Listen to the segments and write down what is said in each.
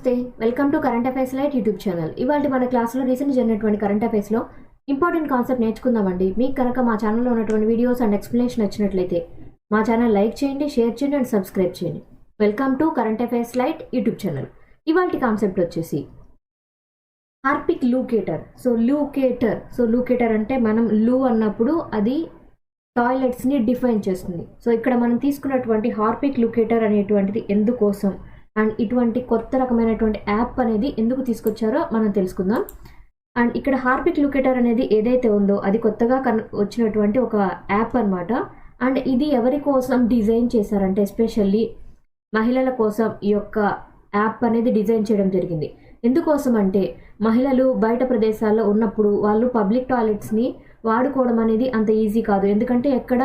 నమస్తే, welcome to current affairs light YouTube channel. ఇవాళ మన క్లాస్లో రీసెంట్ జరిగినటువంటి కరెంట్ అఫైర్స్లో ఇంపార్టెంట్ కాన్సెప్ట్ నేర్చుకుందామండి. మీకు కనుక మా ఛానల్లో ఉన్నటువంటి వీడియోస్ అండ్ ఎక్స్ప్లెనేషన్ నచ్చినట్లయితే మా ఛానల్ లైక్ చేయండి, షేర్ చేయండి అండ్ సబ్స్క్రైబ్ చేయండి. Welcome to current affairs light YouTube channel. ఇవాళ కాన్సెప్ట్ వచ్చేసి హార్పిక్ లూకేటర్. లూకేటర్ అంటే మనం లూ అన్నప్పుడు అది టాయిలెట్స్ని డిఫైన్ చేస్తుంది. సో ఇక్కడ మనం తీసుకున్నటువంటి హార్పిక్ లూకేటర్ అనేటువంటిది ఎందుకోసం అండ్ ఇటువంటి కొత్త రకమైనటువంటి యాప్ అనేది ఎందుకు తీసుకొచ్చారో మనం తెలుసుకుందాం. అండ్ ఇక్కడ హార్పిక్ లూకేటర్ అనేది ఏదైతే ఉందో అది కొత్తగా వచ్చినటువంటి ఒక యాప్ అనమాట. అండ్ ఇది ఎవరి కోసం డిజైన్ చేశారంటే ఎస్పెషల్లీ మహిళల కోసం ఈ యొక్క యాప్ అనేది డిజైన్ చేయడం జరిగింది. ఎందుకోసం అంటే మహిళలు బయట ప్రదేశాల్లో ఉన్నప్పుడు వాళ్ళు పబ్లిక్ టాయిలెట్స్ని వాడుకోవడం అనేది అంత ఈజీ కాదు. ఎందుకంటే ఎక్కడ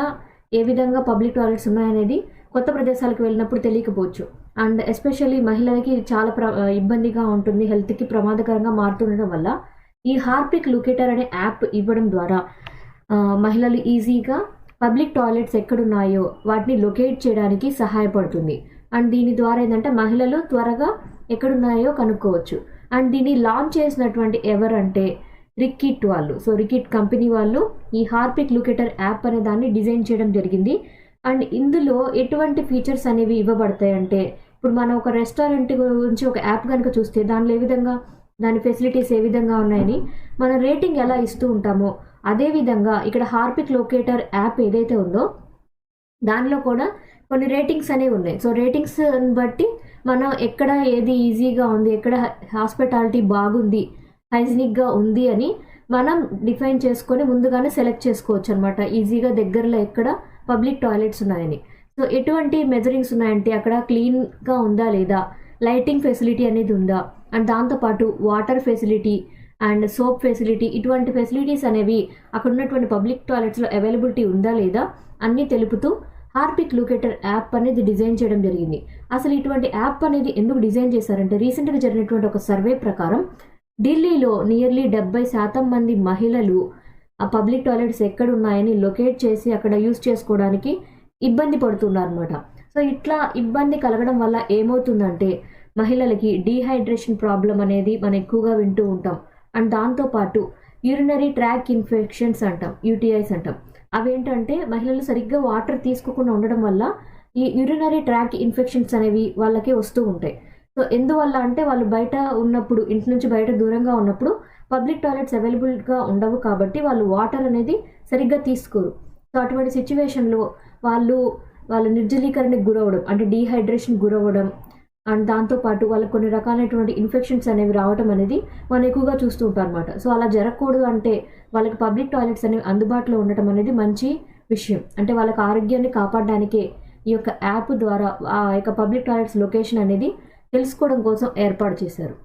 ఏ విధంగా పబ్లిక్ టాయిలెట్స్ ఉన్నాయనేది కొత్త ప్రదేశాలకు వెళ్ళినప్పుడు తెలియకపోవచ్చు. అండ్ ఎస్పెషల్లీ మహిళలకి చాలా ఇబ్బందిగా ఉంటుంది, హెల్త్కి ప్రమాదకరంగా మారుతుండడం వల్ల ఈ హార్పిక్ లొకేటర్ అనే యాప్ ఇవ్వడం ద్వారా మహిళలు ఈజీగా పబ్లిక్ టాయిలెట్స్ ఎక్కడున్నాయో వాటిని లొకేట్ చేయడానికి సహాయపడుతుంది. అండ్ దీని ద్వారా ఏంటంటే మహిళలు త్వరగా ఎక్కడున్నాయో కనుక్కోవచ్చు. అండ్ దీన్ని లాంచ్ చేసినటువంటి ఎవరంటే రికిట్ వాళ్ళు. సో రికిట్ కంపెనీ వాళ్ళు ఈ హార్పిక్ లొకేటర్ యాప్ అనే దాన్ని డిజైన్ చేయడం జరిగింది. అండ్ ఇందులో ఎటువంటి ఫీచర్స్ అనేవి ఇవ్వబడతాయి అంటే ఇప్పుడు మనం ఒక రెస్టారెంట్ గురించి ఒక యాప్ కనుక చూస్తే దానిలో ఏ విధంగా దాని ఫెసిలిటీస్ ఏ విధంగా ఉన్నాయని మన రేటింగ్ ఎలా ఇస్తూ ఉంటామో అదేవిధంగా ఇక్కడ హార్పిక్ లొకేటర్ యాప్ ఏదైతే ఉందో దానిలో కూడా కొన్ని రేటింగ్స్ అనేవి ఉన్నాయి. సో రేటింగ్స్ బట్టి మనం ఎక్కడ ఏది ఈజీగా ఉంది, ఎక్కడ హాస్పిటాలిటీ బాగుంది, హైజీనిక్గా ఉంది అని మనం డిఫైన్ చేసుకొని ముందుగానే సెలెక్ట్ చేసుకోవచ్చు అనమాట. ఈజీగా దగ్గరలో ఎక్కడ పబ్లిక్ టాయిలెట్స్ ఉన్నాయని. సో ఎటువంటి మెజరింగ్స్ ఉన్నాయంటే అక్కడ క్లీన్గా ఉందా లేదా, లైటింగ్ ఫెసిలిటీ అనేది ఉందా, అండ్ దాంతోపాటు water facility and soap facility, ఇటువంటి ఫెసిలిటీస్ అనేవి అక్కడ ఉన్నటువంటి పబ్లిక్ టాయిలెట్స్లో అవైలబిలిటీ ఉందా లేదా అన్నీ తెలుపుతూ హార్పిక్ లొకేటర్ యాప్ అనేది డిజైన్ చేయడం జరిగింది. అసలు ఇటువంటి యాప్ అనేది ఎందుకు డిజైన్ చేశారంటే రీసెంట్గా జరిగినటువంటి ఒక సర్వే ప్రకారం ఢిల్లీలో నియర్లీ 70% మంది మహిళలు ఆ పబ్లిక్ టాయిలెట్స్ ఎక్కడున్నాయని లొకేట్ చేసి అక్కడ యూజ్ చేసుకోవడానికి ఇబ్బంది పడుతున్నారు అనమాట. సో ఇట్లా ఇబ్బంది కలగడం వల్ల ఏమవుతుందంటే మహిళలకి డీహైడ్రేషన్ ప్రాబ్లం అనేది మనం ఎక్కువగా వింటూ ఉంటాం. అండ్ దాంతోపాటు యూరినరీ ట్రాక్ ఇన్ఫెక్షన్స్ అంటాం, యూటీఐస్ అంటాం. అవేంటంటే మహిళలు సరిగ్గా వాటర్ తీసుకోకుండా ఉండడం వల్ల ఈ యూరినరీ ట్రాక్ ఇన్ఫెక్షన్స్ అనేవి వాళ్ళకి వస్తూ ఉంటాయి. సో ఎందువల్ల అంటే వాళ్ళు బయట ఉన్నప్పుడు, ఇంటి నుంచి బయట దూరంగా ఉన్నప్పుడు పబ్లిక్ టాయిలెట్స్ అవైలబుల్గా ఉండవు కాబట్టి వాళ్ళు వాటర్ అనేది సరిగ్గా తీసుకోరు. సో అటువంటి సిచ్యువేషన్లో వాళ్ళ నిర్జలీకరణకు గురవడం అంటే డీహైడ్రేషన్ గురవ్వడం అండ్ దాంతోపాటు వాళ్ళకి కొన్ని రకాలైనటువంటి ఇన్ఫెక్షన్స్ అనేవి రావడం అనేది మనం ఎక్కువగా చూస్తూ ఉంటాం అనమాట. సో అలా జరగకూడదు అంటే వాళ్ళకి పబ్లిక్ టాయిలెట్స్ అనేవి అందుబాటులో ఉండటం అనేది మంచి విషయం. అంటే వాళ్ళకి ఆరోగ్యాన్ని కాపాడడానికే ఈ యొక్క యాప్ ద్వారా ఆ యొక్క పబ్లిక్ టాయిలెట్స్ లొకేషన్ అనేది తెలుసుకోవడం కోసం ఏర్పాటు చేశారు.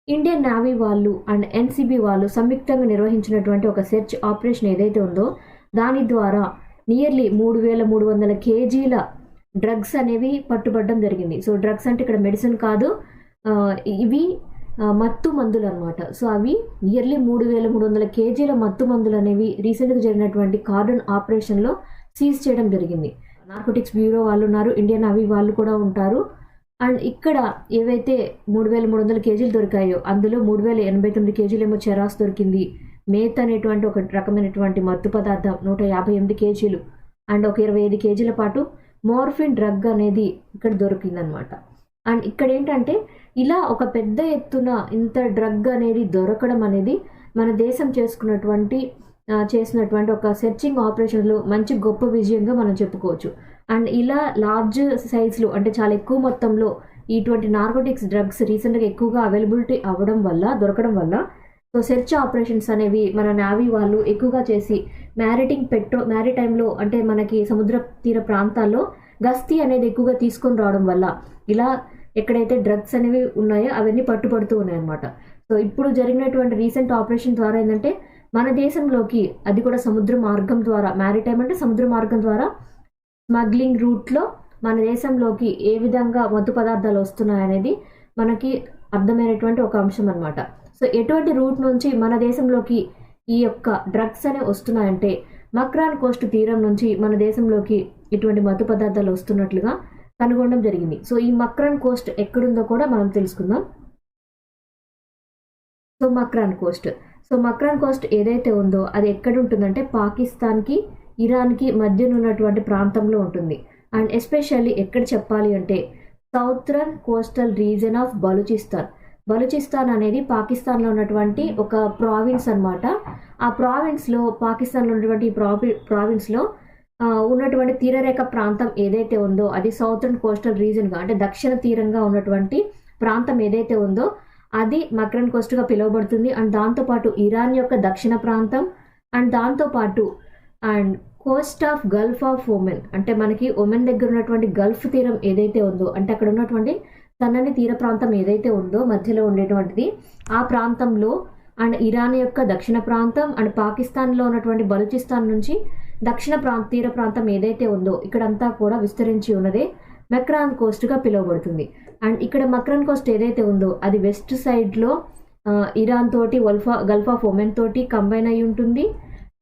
ఇండియన్ నేవీ వాళ్ళు అండ్ ఎన్సీబీ వాళ్ళు సంయుక్తంగా నిర్వహించినటువంటి ఒక సెర్చ్ ఆపరేషన్ ఏదైతే ఉందో దాని ద్వారా నియర్లీ 3300 కేజీల డ్రగ్స్ అనేవి పట్టుబడడం జరిగింది. సో డ్రగ్స్ అంటే ఇక్కడ మెడిసిన్ కాదు, ఇవి మత్తు మందులు అనమాట. సో అవి నియర్లీ 3300 కేజీల మత్తు మందులు అనేవి రీసెంట్గా జరిగినటువంటి కార్డన్ ఆపరేషన్లో సీజ్ చేయడం జరిగింది. నార్కోటిక్స్ బ్యూరో వాళ్ళు ఉన్నారు, ఇండియన్ నేవీ వాళ్ళు కూడా ఉంటారు. అండ్ ఇక్కడ ఏవైతే 3300 కేజీలు దొరికాయో అందులో 3089 కేజీలేమో చెరాస్ దొరికింది. మేత్ అనేటువంటి ఒక రకమైనటువంటి మత్తు పదార్థం 158 కేజీలు అండ్ ఒక 25 కేజీల పాటు మోర్ఫిన్ డ్రగ్ అనేది ఇక్కడ దొరికిందనమాట. అండ్ ఇక్కడ ఏంటంటే ఇలా ఒక పెద్ద ఎత్తున ఇంత డ్రగ్ అనేది దొరకడం అనేది మన దేశం చేసినటువంటి ఒక సెర్చింగ్ ఆపరేషన్లో మంచి గొప్ప విజయంగా మనం చెప్పుకోవచ్చు. అండ్ ఇలా లార్జ్ సైజ్లో అంటే చాలా ఎక్కువ మొత్తంలో ఇటువంటి నార్కోటిక్స్ డ్రగ్స్ రీసెంట్గా ఎక్కువగా అవైలబిలిటీ దొరకడం వల్ల సో సెర్చ్ ఆపరేషన్స్ అనేవి మన నేవీ వాళ్ళు ఎక్కువగా చేసి మ్యారిటైమ్లో అంటే మనకి సముద్ర తీర ప్రాంతాల్లో గస్తీ అనేది ఎక్కువగా తీసుకొని రావడం వల్ల ఇలా ఎక్కడైతే డ్రగ్స్ అనేవి ఉన్నాయో అవన్నీ పట్టుబడుతూ ఉన్నాయన్నమాట. సో ఇప్పుడు జరిగినటువంటి రీసెంట్ ఆపరేషన్ ద్వారా ఏంటంటే మన దేశంలోకి అది కూడా సముద్ర మార్గం ద్వారా, మ్యారిటైమ్ అంటే సముద్ర మార్గం ద్వారా స్మగ్లింగ్ రూట్లో మన దేశంలోకి ఏ విధంగా మత్తు పదార్థాలు వస్తున్నాయనేది మనకి అర్థమైనటువంటి ఒక అంశం అనమాట. సో ఎటువంటి రూట్ నుంచి మన దేశంలోకి ఈ యొక్క డ్రగ్స్ అనేవి వస్తున్నాయంటే మక్రాన్ కోస్ట్ తీరం నుంచి మన దేశంలోకి ఇటువంటి మత్తు పదార్థాలు వస్తున్నట్లుగా కనుగొనడం జరిగింది. సో ఈ మక్రాన్ కోస్ట్ ఎక్కడుందో కూడా మనం తెలుసుకుందాం. సో మక్రాన్ కోస్ట్ ఏదైతే ఉందో అది ఎక్కడ ఉంటుందంటే పాకిస్తాన్కి ఇరాన్కి మధ్యన ఉన్నటువంటి ప్రాంతంలో ఉంటుంది. అండ్ ఎస్పెషల్లీ ఎక్కడ చెప్పాలి అంటే Southern coastal reason of Balochistan అనేది పాకిస్తాన్లో ఉన్నటువంటి ఒక ప్రావిన్స్ అన్నమాట. ఆ ప్రావిన్స్లో పాకిస్తాన్లో ఉన్నటువంటి ప్రావిన్స్లో ఉన్నటువంటి తీరరేఖ ప్రాంతం ఏదైతే ఉందో అది సౌత్రన్ కోస్టల్ రీజన్గా అంటే దక్షిణ తీరంగా ఉన్నటువంటి ప్రాంతం ఏదైతే ఉందో అది మక్రాన్ కోస్ట్గా పిలువబడుతుంది. అండ్ దాంతోపాటు ఇరాన్ యొక్క దక్షిణ ప్రాంతం అండ్ దాంతోపాటు and Coast of Gulf of Oman అంటే మనకి ఒమెన్ దగ్గర ఉన్నటువంటి గల్ఫ్ తీరం ఏదైతే ఉందో అంటే అక్కడ ఉన్నటువంటి సన్నని తీర ప్రాంతం ఏదైతే ఉందో మధ్యలో ఉండేటువంటిది ఆ ప్రాంతంలో అండ్ ఇరాన్ యొక్క దక్షిణ ప్రాంతం అండ్ పాకిస్తాన్లో ఉన్నటువంటి బలూచిస్తాన్ నుంచి దక్షిణ తీర ప్రాంతం ఏదైతే ఉందో ఇక్కడంతా కూడా విస్తరించి ఉన్నదే మక్రాన్ కోస్ట్గా పిలువబడుతుంది. అండ్ ఇక్కడ మక్రాన్ కోస్ట్ ఏదైతే ఉందో అది వెస్ట్ సైడ్లో ఇరాన్ తోటి గల్ఫ్ ఆఫ్ ఒమెన్ తోటి కంబైన్ అయి ఉంటుంది.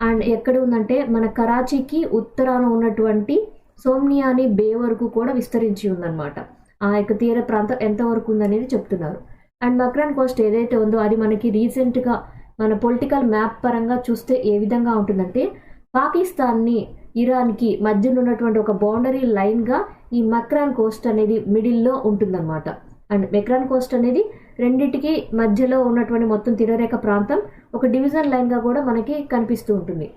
అండ్ ఎక్కడ ఉందంటే మన కరాచీకి ఉత్తరాన ఉన్నటువంటి సోమ్నియాని బే వరకు కూడా విస్తరించి ఉందన్నమాట. ఆ యొక్క తీర ప్రాంతం ఎంతవరకు ఉందనేది చెప్తున్నారు. అండ్ మక్రాన్ కోస్ట్ ఏదైతే ఉందో అది మనకి రీసెంట్గా మన పొలిటికల్ మ్యాప్ పరంగా చూస్తే ఏ విధంగా ఉంటుందంటే పాకిస్తాన్ని ఇరాన్కి మధ్యన ఉన్నటువంటి ఒక బౌండరీ లైన్గా ఈ మక్రాన్ కోస్ట్ అనేది మిడిల్లో ఉంటుందన్నమాట. అండ్ మక్రాన్ కోస్ట్ అనేది రెండింటికి మధ్యలో ఉన్నటువంటి మొత్తం తీరరేఖ ప్రాంతం ఒక డివిజన్ లైన్గా కూడా మనకి కనిపిస్తూ ఉంటుంది.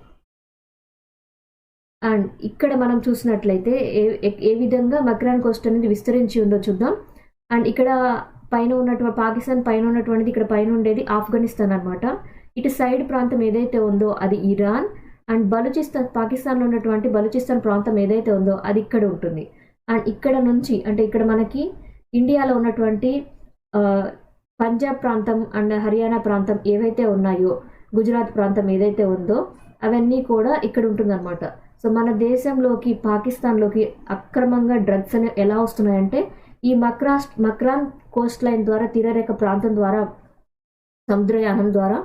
అండ్ ఇక్కడ మనం చూసినట్లయితే ఏ విధంగా మక్రాన్ కోస్ట్ అనేది విస్తరించి ఉందో చూద్దాం. అండ్ ఇక్కడ పైన ఉన్నటువంటి పాకిస్తాన్ పైన ఉన్నటువంటిది ఇక్కడ పైన ఉండేది ఆఫ్ఘనిస్తాన్ అనమాట. ఇటు సైడ్ ప్రాంతం ఏదైతే ఉందో అది ఇరాన్ అండ్ పాకిస్తాన్లో ఉన్నటువంటి బలూచిస్తాన్ ప్రాంతం ఏదైతే ఉందో అది ఇక్కడ ఉంటుంది. అండ్ ఇక్కడ నుంచి అంటే ఇక్కడ మనకి ఇండియాలో ఉన్నటువంటి పంజాబ్ ప్రాంతం అండ్ హర్యానా ప్రాంతం ఏవైతే ఉన్నాయో గుజరాత్ ప్రాంతం ఏదైతే ఉందో అవన్నీ కూడా ఇక్కడ ఉంటుందన్నమాట. సో మన దేశంలోకి పాకిస్తాన్లోకి అక్రమంగా డ్రగ్స్ అనేవి ఎలా వస్తున్నాయంటే ఈ మక్రాన్ కోస్ట్ లైన్ ద్వారా తీరరేఖ ప్రాంతం ద్వారా సముద్రయానం ద్వారా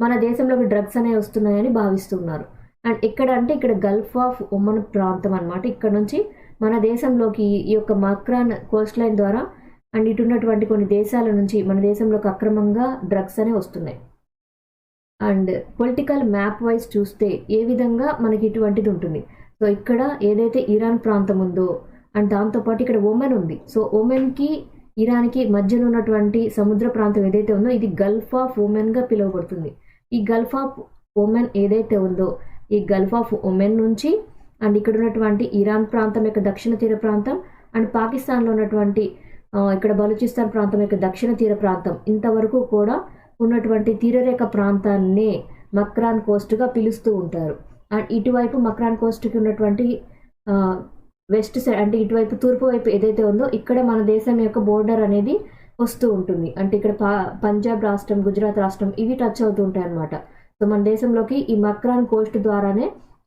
మన దేశంలోకి డ్రగ్స్ అనేవి వస్తున్నాయని భావిస్తున్నారు. అండ్ ఎక్కడ అంటే ఇక్కడ గల్ఫ్ ఆఫ్ ఒమన్ ప్రాంతం అనమాట. ఇక్కడ నుంచి మన దేశంలోకి ఈ యొక్క మక్రాన్ కోస్ట్ లైన్ ద్వారా అండ్ ఇటు ఉన్నటువంటి కొన్ని దేశాల నుంచి మన దేశంలోకి అక్రమంగా డ్రగ్స్ అనేవి వస్తున్నాయి. అండ్ పొలిటికల్ మ్యాప్ వైజ్ చూస్తే ఏ విధంగా మనకి ఇటువంటిది ఉంటుంది. సో ఇక్కడ ఏదైతే ఇరాన్ ప్రాంతం ఉందో అండ్ దాంతోపాటు ఇక్కడ ఒమెన్ ఉంది. సో ఒమెన్కి ఇరాన్కి మధ్యన ఉన్నటువంటి సముద్ర ప్రాంతం ఏదైతే ఉందో ఇది గల్ఫ్ ఆఫ్ ఒమెన్గా పిలువబడుతుంది. ఈ గల్ఫ్ ఆఫ్ ఒమెన్ ఏదైతే ఉందో ఈ గల్ఫ్ ఆఫ్ ఒమెన్ నుంచి అండ్ ఇక్కడ ఉన్నటువంటి ఇరాన్ ప్రాంతం యొక్క దక్షిణ తీర ప్రాంతం అండ్ పాకిస్తాన్లో ఉన్నటువంటి ఇక్కడ బలూచిస్తాన్ ప్రాంతం యొక్క దక్షిణ తీర ప్రాంతం ఇంతవరకు కూడా ఉన్నటువంటి తీరరేఖ ప్రాంతాన్నే మక్రాన్ కోస్ట్గా పిలుస్తూ ఉంటారు. అండ్ ఇటువైపు మక్రాన్ కోస్ట్కి ఉన్నటువంటి వెస్ట్ సైడ్ అంటే ఇటువైపు తూర్పు వైపు ఏదైతే ఉందో ఇక్కడ మన దేశం యొక్క బోర్డర్ అనేది వస్తూ ఉంటుంది. అంటే ఇక్కడ పంజాబ్ రాష్ట్రం గుజరాత్ రాష్ట్రం ఇవి టచ్ అవుతూ ఉంటాయి అన్నమాట. సో మన దేశంలోకి ఈ మక్రాన్ కోస్ట్ ద్వారానే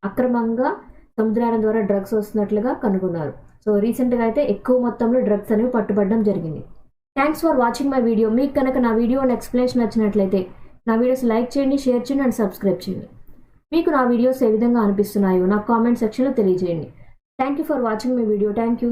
అక్రమంగా సముద్రాల ద్వారా డ్రగ్స్ వస్తున్నట్లుగా కనుగొన్నారు. సో రీసెంట్గా అయితే ఎక్కువ మొత్తంలో డ్రగ్స్ అనేవి పట్టుబడడం జరిగింది. Thanks for watching my video. మీకు కనుక నా వీడియో అండ్ ఎక్స్ప్లెనేషన్ నచ్చినట్లయితే నా వీడియోస్ లైక్ చేయండి, షేర్ చేయండి అండ్ సబ్స్క్రైబ్ చేయండి. మీకు నా వీడియోస్ ఏ విధంగా అనిపిస్తున్నాయో నాకు కామెంట్ సెక్షన్లో తెలియజేయండి. Thank you for watching my video. Thank you.